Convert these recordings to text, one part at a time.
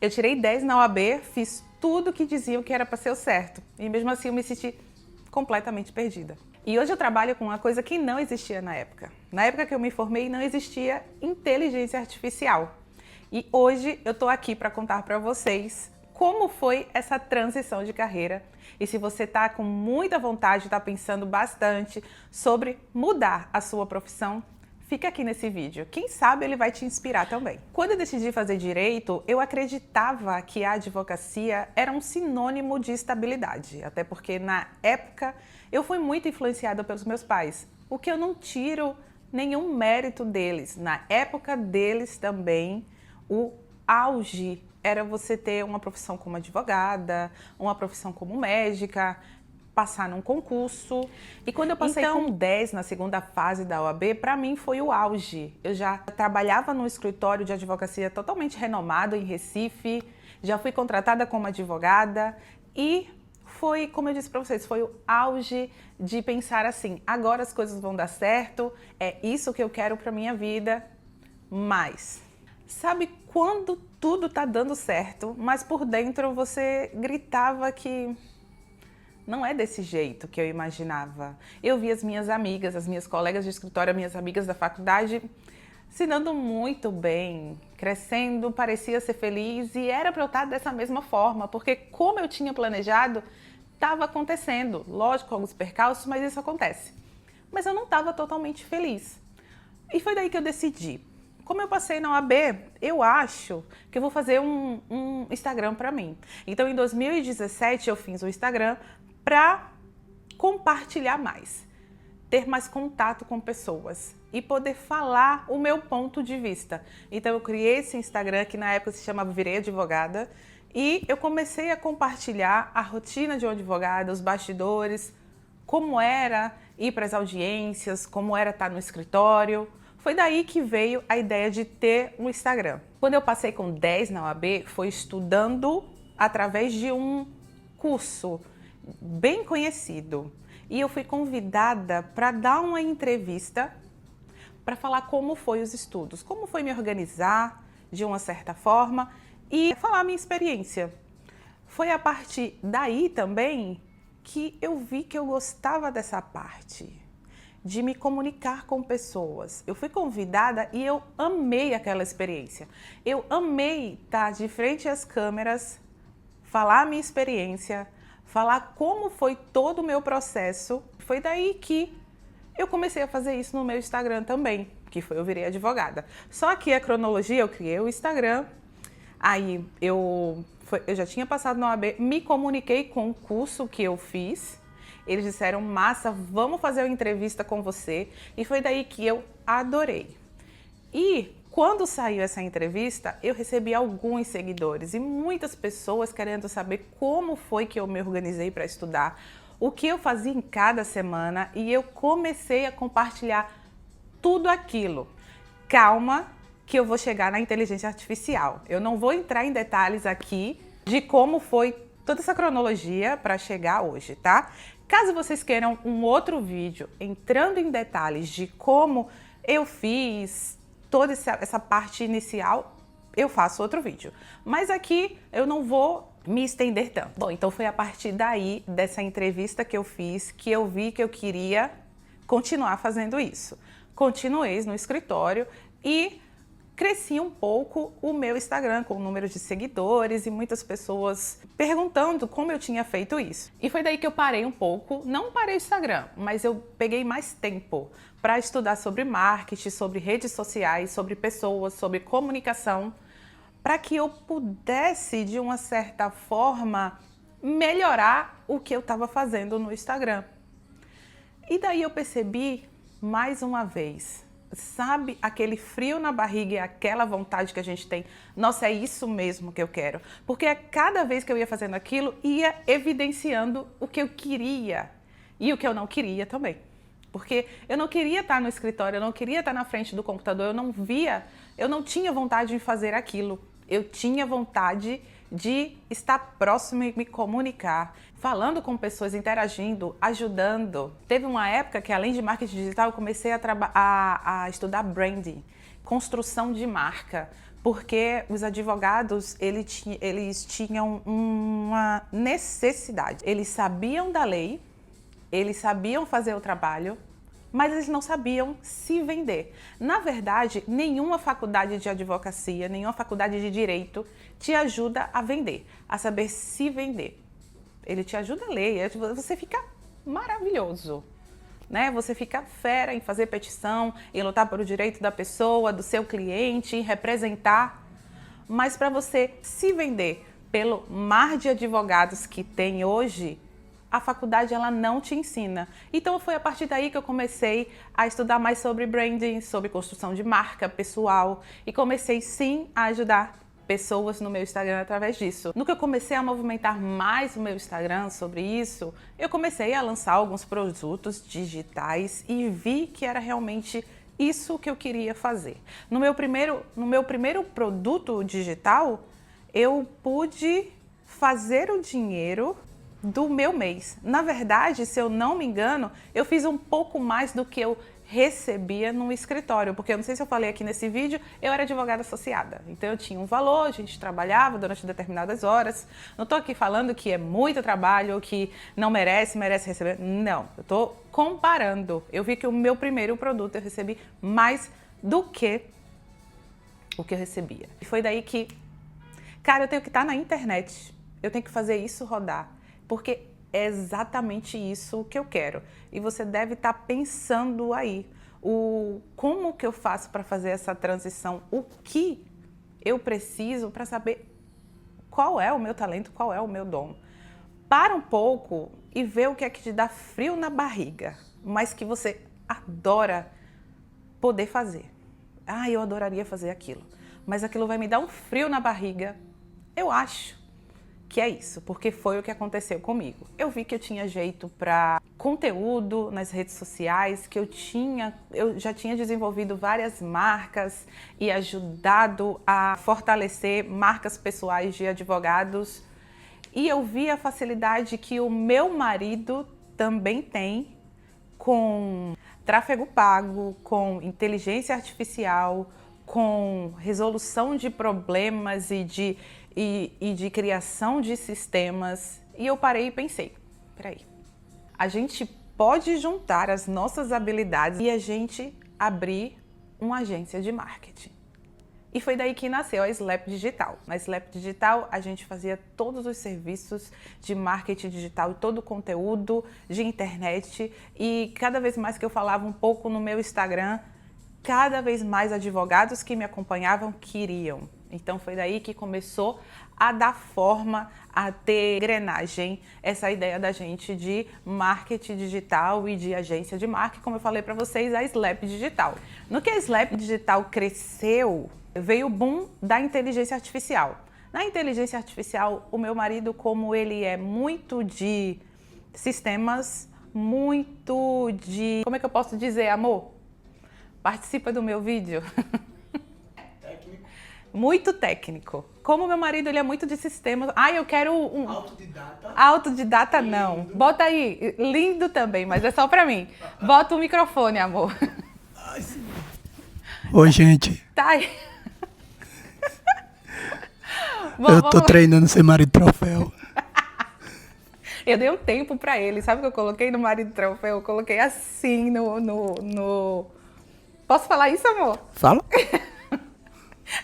Eu tirei 10 na OAB, fiz tudo que diziam que era para ser o certo. E mesmo assim eu me senti completamente perdida. E hoje eu trabalho com uma coisa que não existia na época. Na época que eu me formei não existia inteligência artificial. E hoje eu estou aqui para contar para vocês como foi essa transição de carreira. E se você está com muita vontade, está pensando bastante sobre mudar a sua profissão, fica aqui nesse vídeo. Quem sabe ele vai te inspirar também. Quando eu decidi fazer direito, eu acreditava que a advocacia era um sinônimo de estabilidade. Até porque na época eu fui muito influenciada pelos meus pais, o que eu não tiro nenhum mérito deles. Na época deles também, o auge era você ter uma profissão como advogada, uma profissão como médica, passar num concurso. E quando eu passei com 10 na segunda fase da OAB, para mim foi o auge. Eu já trabalhava num escritório de advocacia totalmente renomado em Recife, já fui contratada como advogada e foi, como eu disse para vocês, foi o auge de pensar assim, agora as coisas vão dar certo, é isso que eu quero para minha vida, mas sabe quando tudo tá dando certo, mas por dentro você gritava que não é desse jeito que eu imaginava. Eu vi as minhas amigas, as minhas colegas de escritório, as minhas amigas da faculdade se dando muito bem, crescendo, parecia ser feliz e era para eu estar dessa mesma forma, porque como eu tinha planejado, estava acontecendo. Lógico, alguns percalços, mas isso acontece. Mas eu não estava totalmente feliz. E foi daí que eu decidi. Como eu passei na OAB, eu acho que eu vou fazer um Instagram para mim. Então, em 2017, eu fiz o Instagram para compartilhar mais, ter mais contato com pessoas e poder falar o meu ponto de vista. Então, eu criei esse Instagram que na época se chamava Virei Advogada e eu comecei a compartilhar a rotina de uma advogada, os bastidores, como era ir para as audiências, como era estar no escritório. Foi daí que veio a ideia de ter um Instagram. Quando eu passei com 10 na OAB, foi estudando através de um curso bem conhecido. E eu fui convidada para dar uma entrevista para falar como foi os estudos, como foi me organizar de uma certa forma e falar a minha experiência. Foi a partir daí também que eu vi que eu gostava dessa parte de me comunicar com pessoas. Eu fui convidada e eu amei aquela experiência. Eu amei estar de frente às câmeras, falar a minha experiência, falar como foi todo o meu processo. Foi daí que eu comecei a fazer isso no meu Instagram também, que foi Eu Virei Advogada. Só que a cronologia, eu criei o Instagram, aí eu já tinha passado na OAB, me comuniquei com o curso que eu fiz. Eles disseram, massa, vamos fazer uma entrevista com você. E foi daí que eu adorei. E quando saiu essa entrevista, eu recebi alguns seguidores e muitas pessoas querendo saber como foi que eu me organizei para estudar, o que eu fazia em cada semana, e eu comecei a compartilhar tudo aquilo. Calma, que eu vou chegar na inteligência artificial. Eu não vou entrar em detalhes aqui de como foi toda essa cronologia para chegar hoje, tá? Caso vocês queiram um outro vídeo entrando em detalhes de como eu fiz toda essa parte inicial, eu faço outro vídeo. Mas aqui eu não vou me estender tanto. Bom, então foi a partir daí, dessa entrevista que eu fiz, que eu vi que eu queria continuar fazendo isso. Continuei no escritório e cresci um pouco o meu Instagram com o número de seguidores e muitas pessoas perguntando como eu tinha feito isso. E foi daí que eu parei um pouco, não parei o Instagram, mas eu peguei mais tempo para estudar sobre marketing, sobre redes sociais, sobre pessoas, sobre comunicação, para que eu pudesse, de uma certa forma, melhorar o que eu estava fazendo no Instagram. E daí eu percebi, mais uma vez, sabe aquele frio na barriga e aquela vontade que a gente tem? Nossa, é isso mesmo que eu quero. Porque cada vez que eu ia fazendo aquilo, ia evidenciando o que eu queria e o que eu não queria também. Porque eu não queria estar no escritório, eu não queria estar na frente do computador, eu não tinha vontade de fazer aquilo. Eu tinha vontade de estar próximo e me comunicar, falando com pessoas, interagindo, ajudando. Teve uma época que, além de marketing digital, eu comecei a estudar branding. construção de marca, porque os advogados eles tinham uma necessidade. Eles sabiam da lei, eles sabiam fazer o trabalho, mas eles não sabiam se vender. Na verdade, nenhuma faculdade de advocacia, nenhuma faculdade de direito te ajuda a vender, a saber se vender. Ele te ajuda a ler, você fica maravilhoso, né? Você fica fera em fazer petição, em lutar pelo direito da pessoa, do seu cliente, em representar. Mas para você se vender pelo mar de advogados que tem hoje, a faculdade ela não te ensina. Então foi a partir daí que eu comecei a estudar mais sobre branding, sobre construção de marca pessoal e comecei sim a ajudar pessoas no meu Instagram através disso. No que eu comecei a movimentar mais o meu Instagram sobre isso, eu comecei a lançar alguns produtos digitais e vi que era realmente isso que eu queria fazer. No meu primeiro produto digital, eu pude fazer o dinheiro do meu mês. Na verdade, se eu não me engano, eu fiz um pouco mais do que eu recebia no escritório, porque eu não sei se eu falei aqui nesse vídeo, eu era advogada associada. Então eu tinha um valor, a gente trabalhava durante determinadas horas. Não estou aqui falando que é muito trabalho, que não merece receber. Não, eu estou comparando. Eu vi que o meu primeiro produto eu recebi mais do que o que eu recebia. E foi daí que, cara, eu tenho que estar na internet. Eu tenho que fazer isso rodar. Porque é exatamente isso que eu quero. E você deve estar pensando aí, como que eu faço para fazer essa transição? O que eu preciso para saber qual é o meu talento, qual é o meu dom? Para um pouco e vê o que é que te dá frio na barriga, mas que você adora poder fazer. Ah, eu adoraria fazer aquilo, mas aquilo vai me dar um frio na barriga. Eu acho que é isso, porque foi o que aconteceu comigo. Eu vi que eu tinha jeito para conteúdo nas redes sociais, que eu já tinha desenvolvido várias marcas e ajudado a fortalecer marcas pessoais de advogados. E eu vi a facilidade que o meu marido também tem com tráfego pago, com inteligência artificial, com resolução de problemas e de criação de sistemas. E eu parei e pensei, peraí, a gente pode juntar as nossas habilidades e a gente abrir uma agência de marketing. E foi daí que nasceu a Slap Digital. Na Slap Digital, a gente fazia todos os serviços de marketing digital e todo o conteúdo de internet. E cada vez mais que eu falava um pouco no meu Instagram, cada vez mais advogados que me acompanhavam queriam. Então foi daí que começou a dar forma, a ter engrenagem, essa ideia da gente de marketing digital e de agência de marketing, como eu falei para vocês, a Slap Digital. No que a Slap Digital cresceu, veio o boom da inteligência artificial. Na inteligência artificial, o meu marido, como ele é muito de sistemas, muito de... Como é que eu posso dizer, amor? Participa do meu vídeo. Muito técnico. Como meu marido ele é muito de sistemas. Ah, eu quero um... Autodidata? Autodidata não. Lindo. Bota aí. Lindo também, mas é só pra mim. Bota o microfone, amor. Ai, sim. Oi, gente. Tá aí. Bom, eu tô treinando ser marido troféu. Eu dei um tempo pra ele. Sabe o que eu coloquei no marido troféu? Eu coloquei assim no... Posso falar isso, amor? Fala.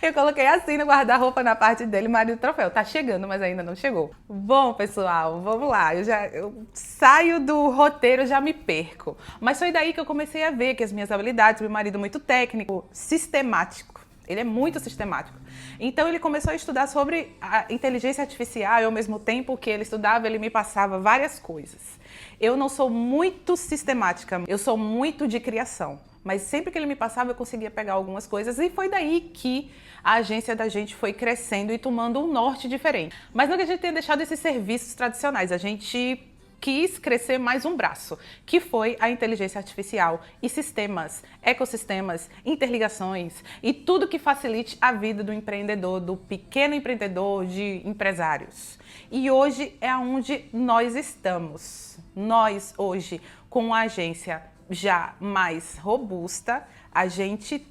Eu coloquei assim no guarda-roupa na parte dele, marido troféu. Tá chegando, mas ainda não chegou. Bom, pessoal, vamos lá. Eu saio do roteiro, já me perco. Mas foi daí que eu comecei a ver que as minhas habilidades, meu marido muito técnico, sistemático. Ele é muito sistemático. Então ele começou a estudar sobre a inteligência artificial e ao mesmo tempo que ele estudava, ele me passava várias coisas. Eu não sou muito sistemática, eu sou muito de criação. Mas sempre que ele me passava, eu conseguia pegar algumas coisas. E foi daí que a agência da gente foi crescendo e tomando um norte diferente. Mas não que a gente tenha deixado esses serviços tradicionais. A gente quis crescer mais um braço, que foi a inteligência artificial e sistemas, ecossistemas, interligações e tudo que facilite a vida do empreendedor, do pequeno empreendedor, de empresários. E hoje é onde nós estamos. Nós, hoje, com a agência já mais robusta, a gente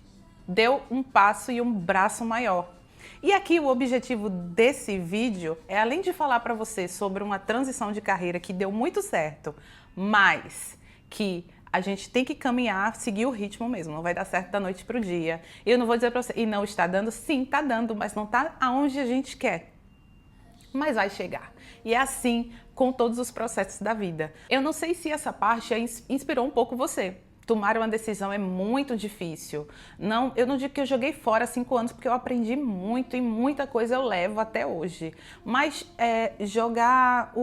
deu um passo e um braço maior. E aqui o objetivo desse vídeo é, além de falar para você sobre uma transição de carreira que deu muito certo, mas que a gente tem que caminhar, seguir o ritmo mesmo, não vai dar certo da noite para o dia. Eu não vou dizer para você, e não está dando? Sim, está dando, mas não está aonde a gente quer. Mas vai chegar. E é assim com todos os processos da vida. Eu não sei se essa parte inspirou um pouco você. Tomar uma decisão é muito difícil. Não, eu não digo que eu joguei fora 5 anos, porque eu aprendi muito e muita coisa eu levo até hoje. Mas jogar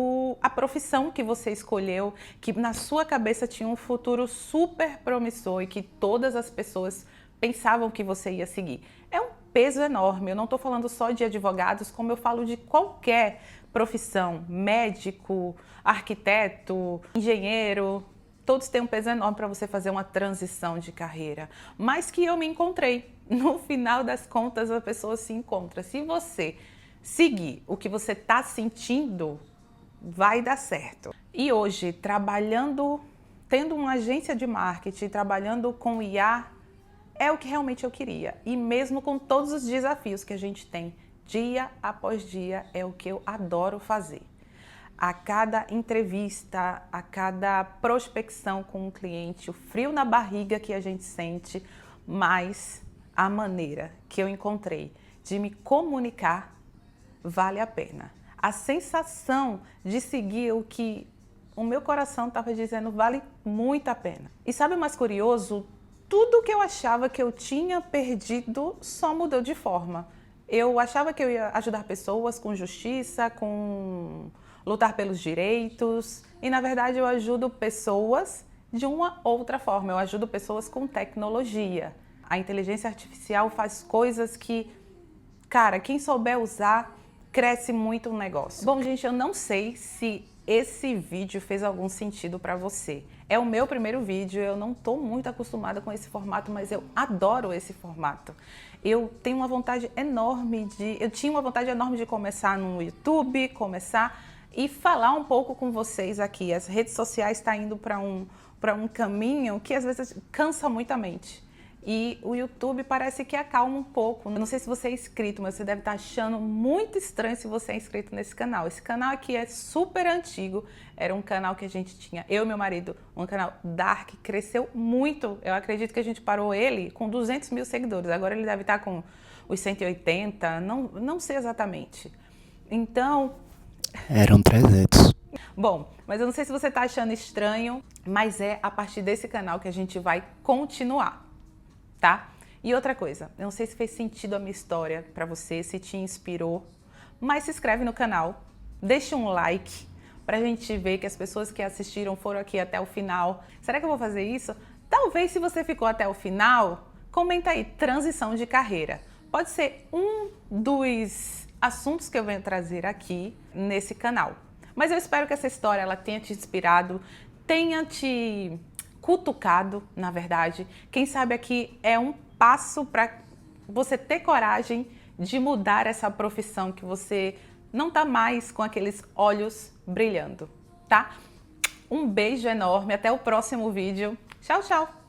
a profissão que você escolheu, que na sua cabeça tinha um futuro super promissor e que todas as pessoas pensavam que você ia seguir. É um peso enorme. Eu não estou falando só de advogados, como eu falo de qualquer profissão. Médico, arquiteto, engenheiro. Todos têm um peso enorme para você fazer uma transição de carreira, mas que eu me encontrei. No final das contas, a pessoa se encontra. Se você seguir o que você está sentindo, vai dar certo. E hoje, tendo uma agência de marketing, trabalhando com IA, é o que realmente eu queria. E mesmo com todos os desafios que a gente tem, dia após dia, é o que eu adoro fazer. A cada entrevista, a cada prospecção com o cliente, o frio na barriga que a gente sente, mas a maneira que eu encontrei de me comunicar vale a pena. A sensação de seguir o que o meu coração estava dizendo vale muito a pena. E sabe o mais curioso? Tudo que eu achava que eu tinha perdido só mudou de forma. Eu achava que eu ia ajudar pessoas com justiça, com lutar pelos direitos, e na verdade eu ajudo pessoas de uma outra forma, eu ajudo pessoas com tecnologia. A inteligência artificial faz coisas que, cara, quem souber usar, cresce muito o negócio. Bom, gente, eu não sei se esse vídeo fez algum sentido para você. É o meu primeiro vídeo, eu não estou muito acostumada com esse formato, mas eu adoro esse formato. Eu tinha uma vontade enorme de começar no YouTube, e falar um pouco com vocês aqui. As redes sociais estão indo para um caminho que às vezes cansa muito a mente. E o YouTube parece que acalma um pouco. Eu não sei se você é inscrito, mas você deve estar achando muito estranho se você é inscrito nesse canal. Esse canal aqui é super antigo. Era um canal que a gente tinha, eu e meu marido, um canal dark, cresceu muito. Eu acredito que a gente parou ele com 200 mil seguidores. Agora ele deve estar com os 180, não sei exatamente. Então... Eram 300. Bom, mas eu não sei se você está achando estranho, mas é a partir desse canal que a gente vai continuar, tá? E outra coisa, eu não sei se fez sentido a minha história para você, se te inspirou, mas se inscreve no canal, deixa um like pra gente ver que as pessoas que assistiram foram aqui até o final. Será que eu vou fazer isso? Talvez, se você ficou até o final, comenta aí, transição de carreira. Pode ser um dos assuntos que eu venho trazer aqui nesse canal. Mas eu espero que essa história ela tenha te inspirado, tenha te cutucado, na verdade. Quem sabe aqui é um passo para você ter coragem de mudar essa profissão que você não está mais com aqueles olhos brilhando, tá? Um beijo enorme, até o próximo vídeo. Tchau, tchau!